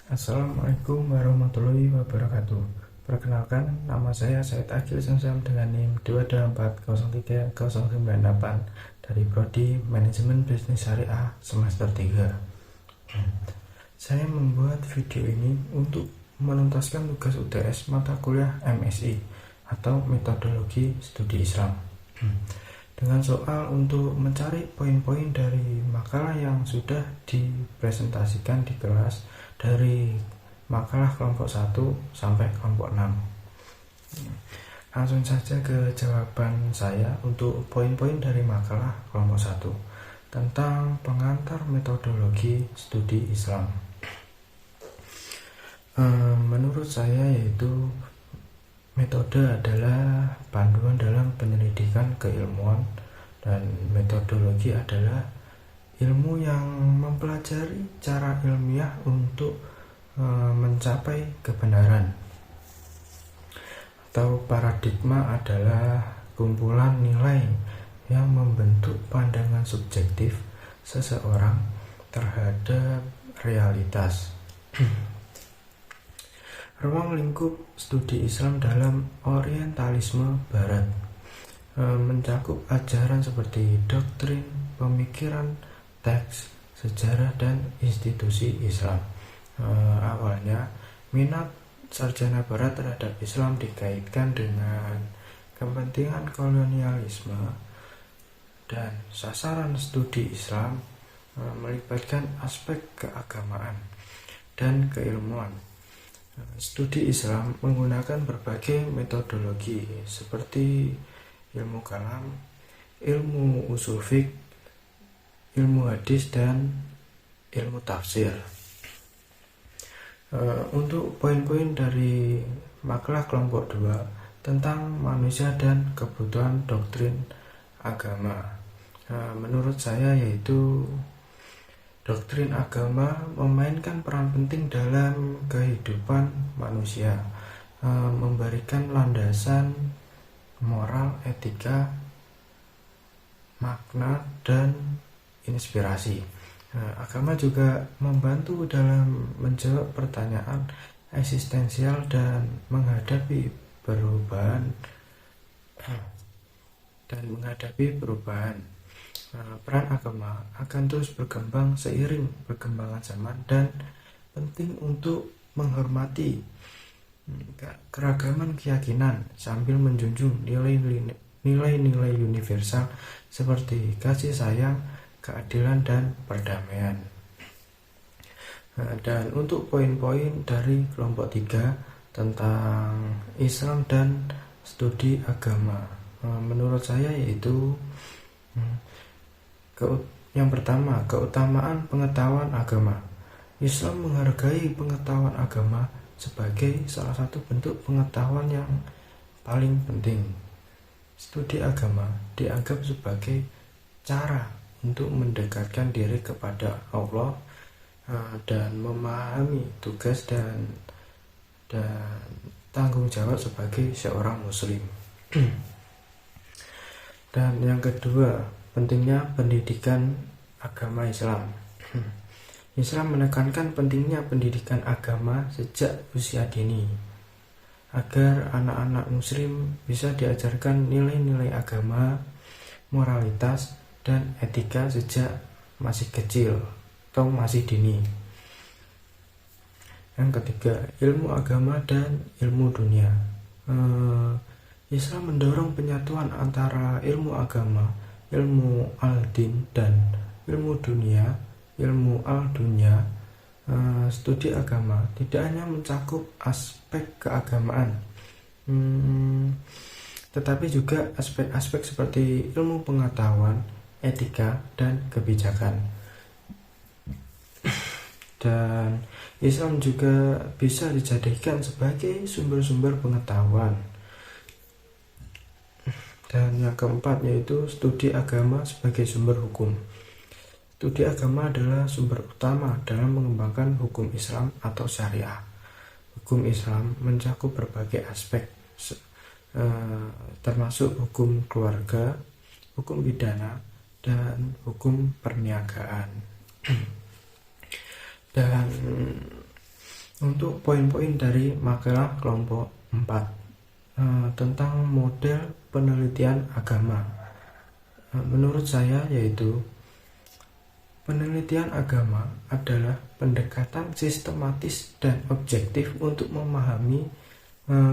Assalamualaikum warahmatullahi wabarakatuh. Perkenalkan, nama saya Said Akil Samsam dengan NIM 224030998 dari Prodi Manajemen Bisnis Syariah semester 3. Saya membuat video ini untuk menuntaskan tugas UTS mata kuliah MSI atau Metodologi Studi Islam. Dengan soal untuk mencari poin-poin dari makalah yang sudah dipresentasikan di kelas dari makalah kelompok 1 sampai kelompok 6. Langsung saja ke jawaban saya untuk poin-poin dari makalah kelompok 1 tentang pengantar metodologi studi Islam. Menurut saya yaitu metode adalah panduan dalam penyelidikan keilmuan dan metodologi adalah ilmu yang mempelajari cara ilmiah untuk mencapai kebenaran. Atau paradigma adalah kumpulan nilai yang membentuk pandangan subjektif seseorang terhadap realitas. Ruang lingkup studi Islam dalam orientalisme barat mencakup ajaran seperti doktrin, pemikiran, teks, sejarah, dan institusi Islam. Awalnya, minat sarjana barat terhadap Islam dikaitkan dengan kepentingan kolonialisme dan sasaran studi Islam melibatkan aspek keagamaan dan keilmuan. Studi Islam menggunakan berbagai metodologi seperti ilmu kalam, ilmu usul fiqh, ilmu hadis, dan ilmu tafsir. Untuk poin-poin dari makalah kelompok 2 tentang manusia dan kebutuhan doktrin agama, menurut saya yaitu doktrin agama memainkan peran penting dalam kehidupan manusia, memberikan landasan moral, etika, makna, dan inspirasi. Agama juga membantu dalam menjawab pertanyaan eksistensial dan menghadapi perubahan. Peran agama akan terus berkembang seiring perkembangan zaman dan penting untuk menghormati keragaman keyakinan sambil menjunjung nilai-nilai universal seperti kasih sayang, keadilan, dan perdamaian. Dan untuk poin-poin dari kelompok 3 tentang Islam dan studi agama, menurut saya yaitu yang pertama, keutamaan pengetahuan agama. Islam menghargai pengetahuan agama sebagai salah satu bentuk pengetahuan yang paling penting. Studi agama dianggap sebagai cara untuk mendekatkan diri kepada Allah dan memahami tugas dan tanggung jawab sebagai seorang muslim. Dan yang kedua, pentingnya pendidikan agama Islam. Islam menekankan pentingnya pendidikan agama sejak usia dini agar anak-anak muslim bisa diajarkan nilai-nilai agama, moralitas, dan etika sejak masih kecil atau masih dini. Yang ketiga, ilmu agama dan ilmu dunia. Islam mendorong penyatuan antara ilmu agama, ilmu al-din, dan ilmu dunia. Ilmu al-dunia, studi agama tidak hanya mencakup aspek keagamaan, tetapi juga aspek-aspek seperti ilmu pengetahuan, etika, dan kebijakan. Dan Islam juga bisa dijadikan sebagai sumber-sumber pengetahuan. Dan yang keempat yaitu studi agama sebagai sumber hukum. Studi agama adalah sumber utama dalam mengembangkan hukum Islam atau syariah. Hukum Islam mencakup berbagai aspek, termasuk hukum keluarga, hukum pidana, dan hukum perniagaan. Dan Untuk poin-poin dari makalah kelompok 4 tentang model penelitian agama. Menurut saya yaitu penelitian agama adalah pendekatan sistematis dan objektif untuk memahami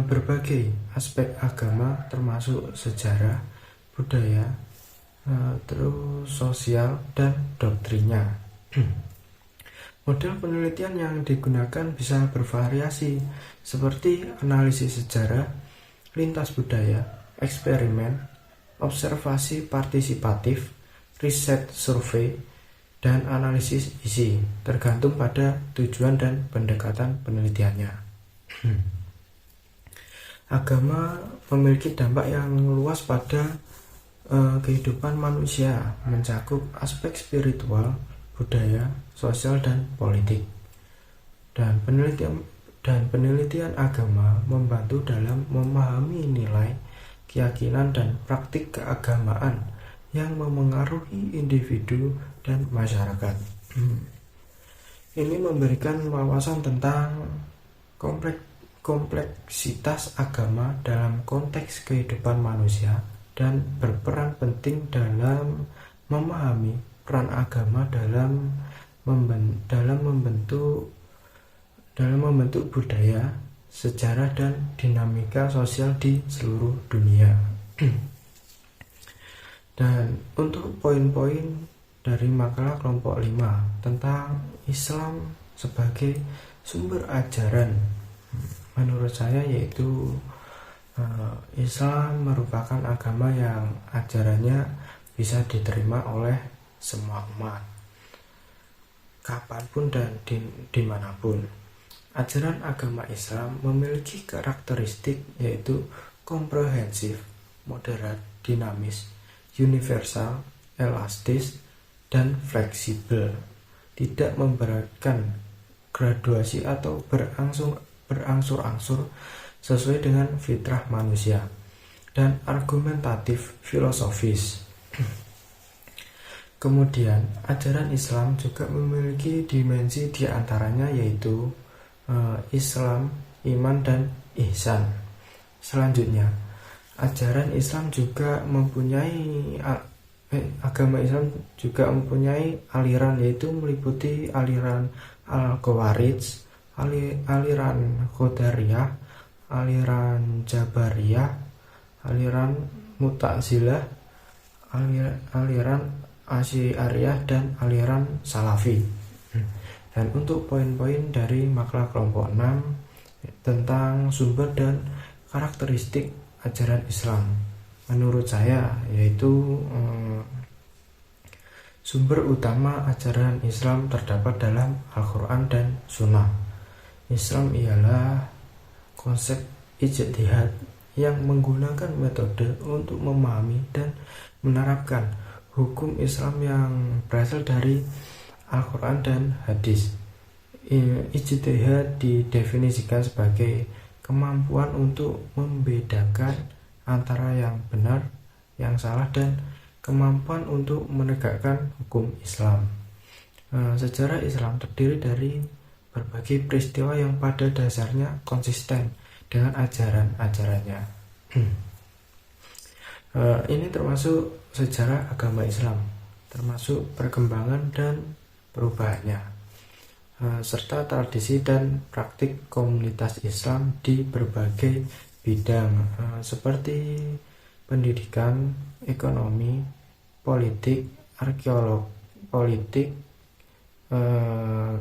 berbagai aspek agama termasuk sejarah, budaya, terus sosial dan doktrinnya. Model penelitian yang digunakan bisa bervariasi seperti analisis sejarah, lintas budaya, eksperimen, observasi partisipatif, riset survei, dan analisis isi, tergantung pada tujuan dan pendekatan penelitiannya. Agama memiliki dampak yang luas pada kehidupan manusia, mencakup aspek spiritual, budaya, sosial, dan politik. Dan penelitian agama membantu dalam memahami nilai, keyakinan, dan praktik keagamaan yang memengaruhi individu dan masyarakat. Ini memberikan wawasan tentang kompleksitas agama dalam konteks kehidupan manusia dan berperan penting dalam memahami peran agama dalam membentuk budaya, sejarah, dan dinamika sosial di seluruh dunia. Dan untuk poin-poin dari makalah kelompok 5 tentang Islam sebagai sumber ajaran, menurut saya yaitu Islam merupakan agama yang ajarannya bisa diterima oleh semua umat, kapanpun dan dimanapun. Ajaran agama Islam memiliki karakteristik yaitu komprehensif, moderat, dinamis, universal, elastis, dan fleksibel, tidak memberatkan, graduasi atau berangsur-angsur sesuai dengan fitrah manusia, dan argumentatif filosofis. Kemudian, ajaran Islam juga memiliki dimensi diantaranya yaitu Islam, iman, dan ihsan. Selanjutnya, ajaran Islam juga mempunyai agama Islam juga mempunyai aliran, yaitu meliputi aliran Al-Khawarij, aliran Qadariyah, aliran Jabariyah, aliran Mu'tazilah, aliran Asy'ariyah, dan aliran Salafi. Dan untuk poin-poin dari makalah kelompok 6 tentang sumber dan karakteristik ajaran Islam, menurut saya yaitu sumber utama ajaran Islam terdapat dalam Al-Quran dan Sunnah. Islam ialah konsep ijtihad yang menggunakan metode untuk memahami dan menerapkan hukum Islam yang berasal dari Al-Quran dan hadis. Ijtihad didefinisikan sebagai kemampuan untuk membedakan antara yang benar, yang salah, dan kemampuan untuk menegakkan hukum Islam. Sejarah Islam terdiri dari berbagai peristiwa yang pada dasarnya konsisten dengan ajaran-ajarannya. Ini termasuk sejarah agama Islam, termasuk perkembangan dan perubahannya, serta tradisi dan praktik komunitas Islam di berbagai bidang seperti pendidikan, ekonomi, politik, politik,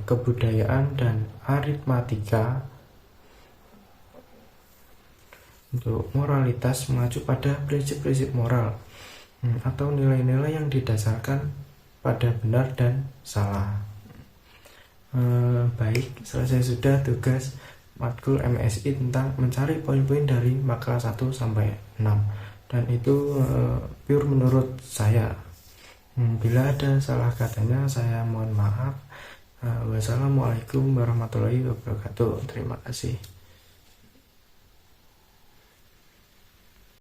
kebudayaan, dan aritmatika. Untuk moralitas mengacu pada prinsip-prinsip moral atau nilai-nilai yang didasarkan pada benar dan salah. Baik, selesai sudah tugas matkul MSI tentang mencari poin-poin dari makalah 1 sampai 6, dan itu pure menurut saya. Bila ada salah katanya saya mohon maaf. Wassalamualaikum warahmatullahi wabarakatuh. Terima kasih.